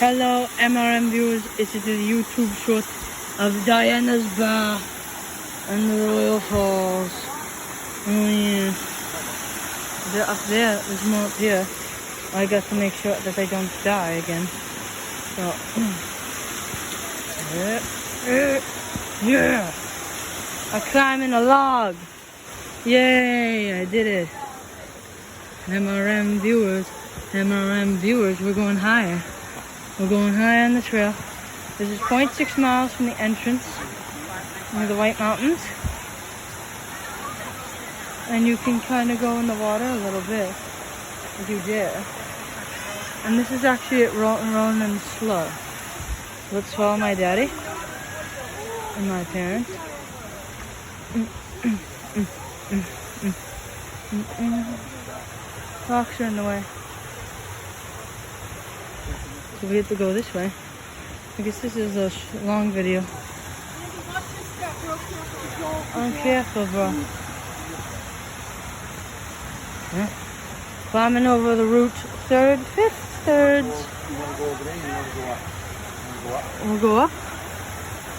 Hello MRM viewers, this is the YouTube shot of Diana's bath and the Royal Falls. Oh yeah. They're up there, there's more up here. I got to make sure that I don't die again. So, yeah. I'm climbing a log. Yay, I did it. MRM viewers, we're going higher. We're going high on the trail. This is 0.6 miles from the entrance near the White Mountains. And you can kind of go in the water a little bit if you dare. And this is actually at rolling and slow. Let's follow my daddy and my parents. Rocks are in the way. So we have to go this way. I guess this is a long video. I'm careful, bro. Yeah. Climbing over the route, fifth thirds. You want to go over there? You want to go up? We'll go up.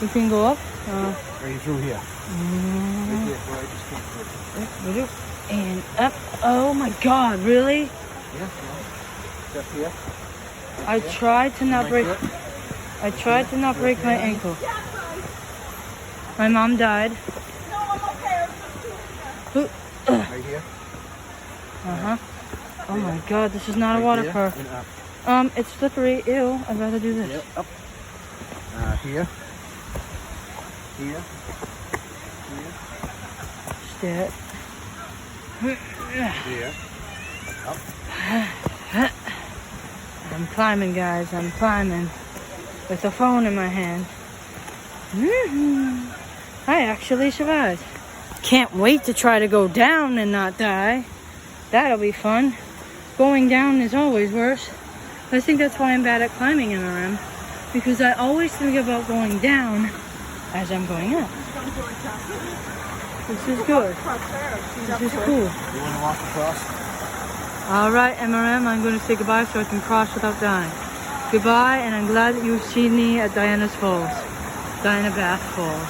We can go up. Are you through here? Right here, where I just came through. We do. And up. Oh my God! Really? Yeah. Just here. I tried to not break. I tried to not break my ankle. My mom died. Right here. Oh my God! This is not a water park. It's slippery. Ew! I'd rather do this. Yep. Up. Here. Here. Here. Here. Up. I'm climbing, guys. I'm climbing with a phone in my hand. I actually survived. Can't wait to try to go down and not die. That'll be fun. Going down is always worse. I think that's why I'm bad at climbing MRM, because I always think about going down as I'm going up. This is good. This is cool. You want to walk across? Alright, MRM, I'm going to say goodbye so I can cross without dying. Goodbye, and I'm glad that you've seen me at Diana Bath Falls.